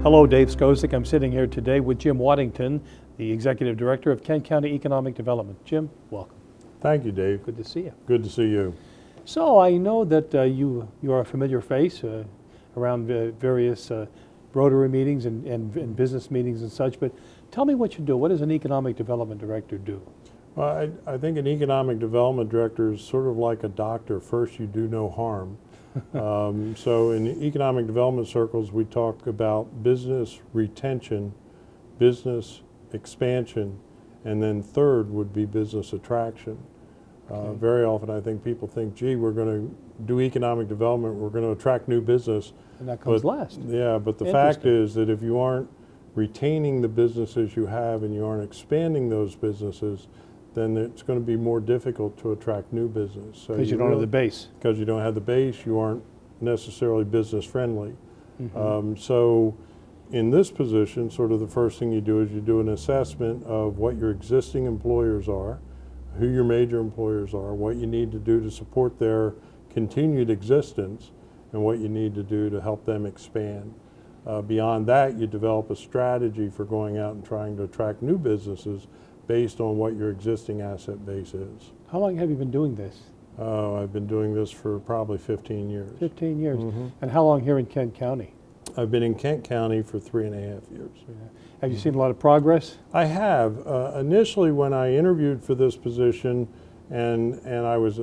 Hello, Dave Skosic. I'm sitting here today with Jim Waddington, the Executive Director of Kent County Economic Development. Jim, welcome. Thank you, Dave. Good to see you. Good to see you. So I know that you are a familiar face around various Rotary meetings and business meetings and such, but tell me what you do. What does an Economic Development Director do? Well, I think an Economic Development Director is sort of like a doctor. First, you do no harm. So in economic development circles, we talk about business retention, business expansion, and then third would be business attraction. Okay. Very often I think people think, gee, we're going to do economic development, we're going to attract new business. And that comes last. Yeah, but the fact is that if you aren't retaining the businesses you have and you aren't expanding those businesses, then it's going to be more difficult to attract new business. Because you don't have the base. Because you don't have the base, you aren't necessarily business friendly. Mm-hmm. So in this position, sort of the first thing you do is you do an assessment of what your existing employers are, who your major employers are, what you need to do to support their continued existence, and what you need to do to help them expand. Beyond that, you develop a strategy for going out and trying to attract new businesses based on what your existing asset base is. How long have you been doing this? I've been doing this for probably 15 years. 15 years. Mm-hmm. And how long here in Kent County? I've been in Kent County for 3.5 years. Yeah. Have you seen a lot of progress? I have. Initially, when I interviewed for this position and I was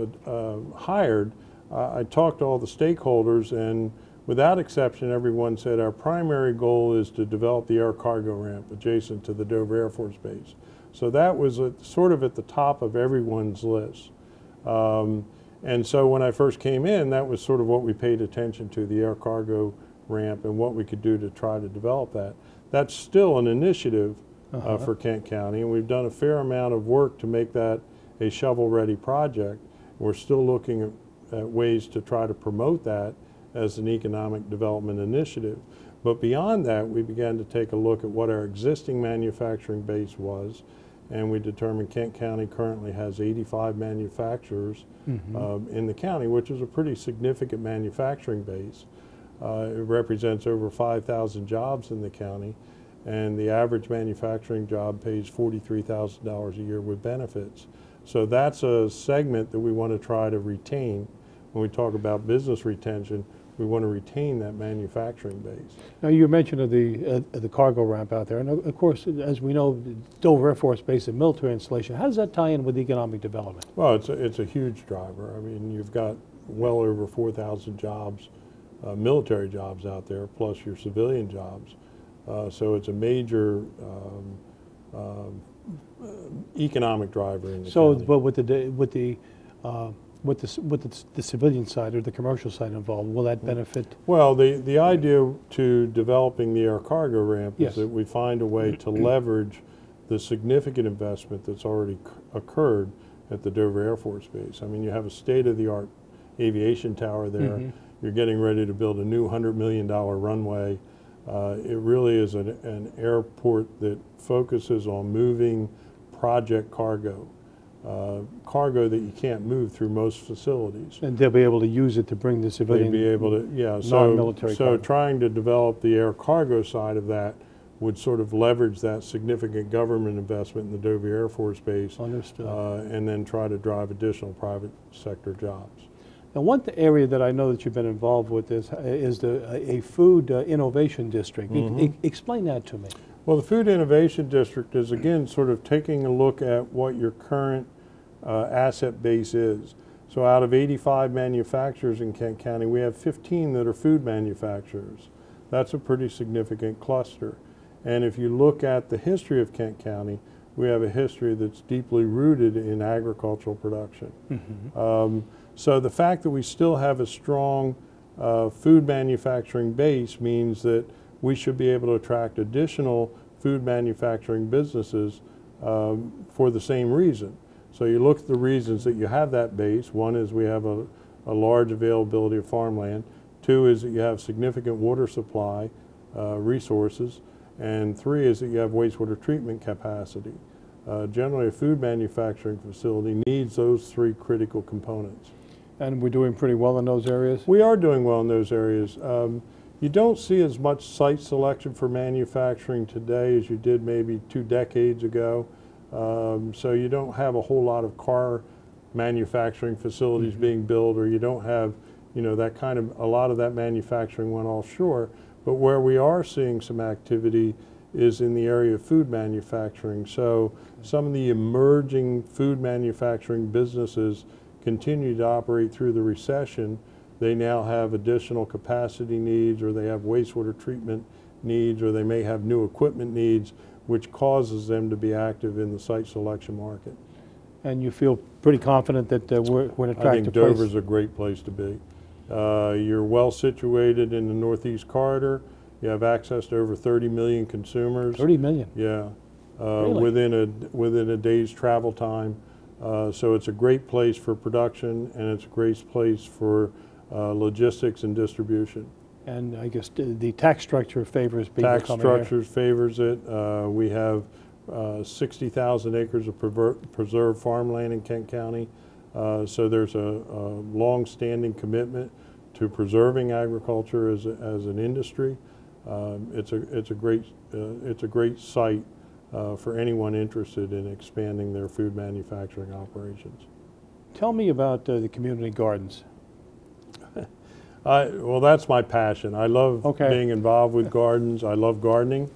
hired, I talked to all the stakeholders, and without exception, everyone said our primary goal is to develop the air cargo ramp adjacent to the Dover Air Force Base. So that was sort of at the top of everyone's list. And so when I first came in, that was sort of what we paid attention to, the air cargo ramp and what we could do to try to develop that. That's still an initiative for Kent County, and we've done a fair amount of work to make that a shovel-ready project. We're still looking at ways to try to promote that as an economic development initiative. But beyond that, we began to take a look at what our existing manufacturing base was, and we determined Kent County currently has 85 manufacturers in the county, which is a pretty significant manufacturing base. It represents over 5,000 jobs in the county, and the average manufacturing job pays $43,000 a year with benefits. So that's a segment that we want to try to retain. When we talk about business retention, we want to retain that manufacturing base. Now, you mentioned the cargo ramp out there, and of course, as we know, Dover Air Force Base, a military installation. How does that tie in with economic development? Well, it's a huge driver. I mean, you've got well over 4,000 jobs, military jobs out there, plus your civilian jobs. So it's a major economic driver in the county. But with the civilian side or the commercial side involved, will that benefit? Well, the idea to developing the air cargo ramp Yes. is that we find a way to leverage the significant investment that's already occurred at the Dover Air Force Base. I mean, you have a state-of-the-art aviation tower there. You're getting ready to build a new $100 million runway. It really is an airport that focuses on moving project cargo. Cargo that you can't move through most facilities. And they'll be able to use it to bring the civilian, they'd be able to, yeah. non-military So cargo. trying to develop the air cargo side of that would sort of leverage that significant government investment in the Dover Air Force Base. Understood. And then try to drive additional private sector jobs. Now, one area that I know that you've been involved with is a food innovation district. Explain that to me. Well, the Food Innovation District is, again, sort of taking a look at what your current asset base is. So out of 85 manufacturers in Kent County, we have 15 that are food manufacturers. That's a pretty significant cluster. And if you look at the history of Kent County, we have a history that's deeply rooted in agricultural production. So the fact that we still have a strong food manufacturing base means that we should be able to attract additional food manufacturing businesses for the same reason. So you look at the reasons that you have that base. One is we have a large availability of farmland. Two is that you have significant water supply resources. And three is that you have wastewater treatment capacity. Generally, a food manufacturing facility needs those three critical components. And we're doing pretty well in those areas? We are doing well in those areas. You don't see as much site selection for manufacturing today as you did maybe 2 decades ago. So you don't have a whole lot of car manufacturing facilities being built, or you don't have, you know, that kind of, a lot of that manufacturing went offshore. But where we are seeing some activity is in the area of food manufacturing. So some of the emerging food manufacturing businesses continue to operate through the recession. They now have additional capacity needs, or they have wastewater treatment needs, or they may have new equipment needs, which causes them to be active in the site selection market. And you feel pretty confident that we're an attractive I think place? Dover's a great place to be. You're well situated in the Northeast Corridor. You have access to over 30 million consumers. 30 million? Yeah, Really? within a day's travel time. So it's a great place for production, and it's a great place for logistics and distribution. And I guess the tax structure favors people Tax coming here. structures favors it. We have 60,000 acres of preserved farmland in Kent County. So there's a long-standing commitment to preserving agriculture as an industry. It's a great site for anyone interested in expanding their food manufacturing operations. Tell me about the community gardens. Well, that's my passion. I love being involved with gardens. I love gardening.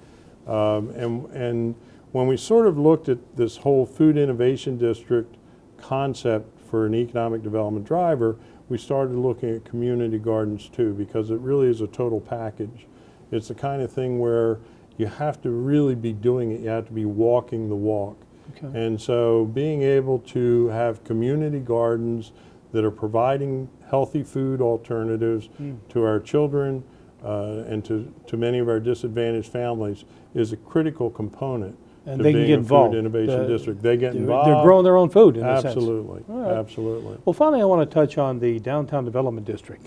And when we sort of looked at this whole food innovation district concept for an economic development driver, we started looking at community gardens too, because it really is a total package. It's the kind of thing where you have to really be doing it. You have to be walking the walk. Okay. And so being able to have community gardens that are providing healthy food alternatives to our children and to many of our disadvantaged families is a critical component. And they can get involved. Food innovation district. They get involved. They're growing their own food in a sense. Absolutely, right. Absolutely. Well, finally, I want to touch on the downtown development district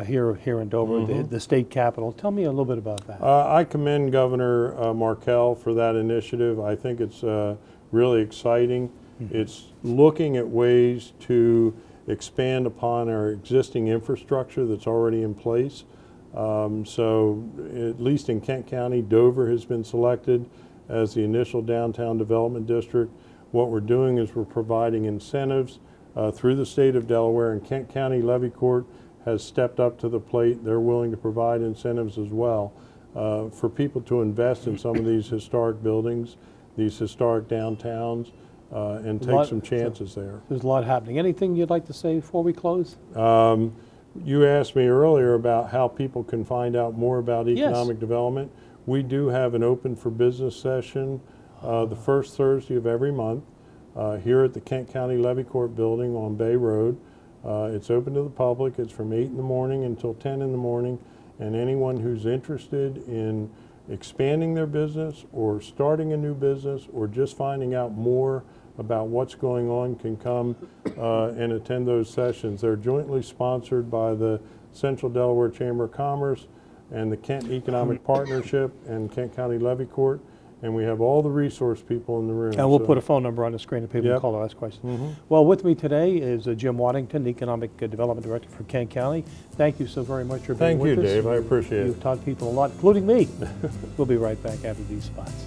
here in Dover, the state capital. Tell me a little bit about that. I commend Governor Markell for that initiative. I think it's really exciting. It's looking at ways to expand upon our existing infrastructure that's already in place. So at least in Kent County, Dover has been selected as the initial downtown development district. What we're doing is we're providing incentives through the state of Delaware, and Kent County Levy Court has stepped up to the plate. They're willing to provide incentives as well for people to invest in some of these historic buildings, these historic downtowns, and take some chances there. There's a lot happening. Anything you'd like to say before we close? You asked me earlier about how people can find out more about economic development. We do have an open for business session the first Thursday of every month here at the Kent County Levy Court building on Bay Road. It's open to the public. It's from 8 in the morning until 10 in the morning, and anyone who's interested in expanding their business or starting a new business or just finding out more about what's going on can come and attend those sessions. They're jointly sponsored by the Central Delaware Chamber of Commerce and the Kent Economic Partnership and Kent County Levy Court, and we have all the resource people in the room. And we'll put a phone number on the screen if people can call or ask questions. Well, with me today is Jim Waddington, Economic Development Director for Kent County. Thank you so very much for being with us. Thank you, Dave. I appreciate it. You've taught people a lot, including me. We'll be right back after these spots.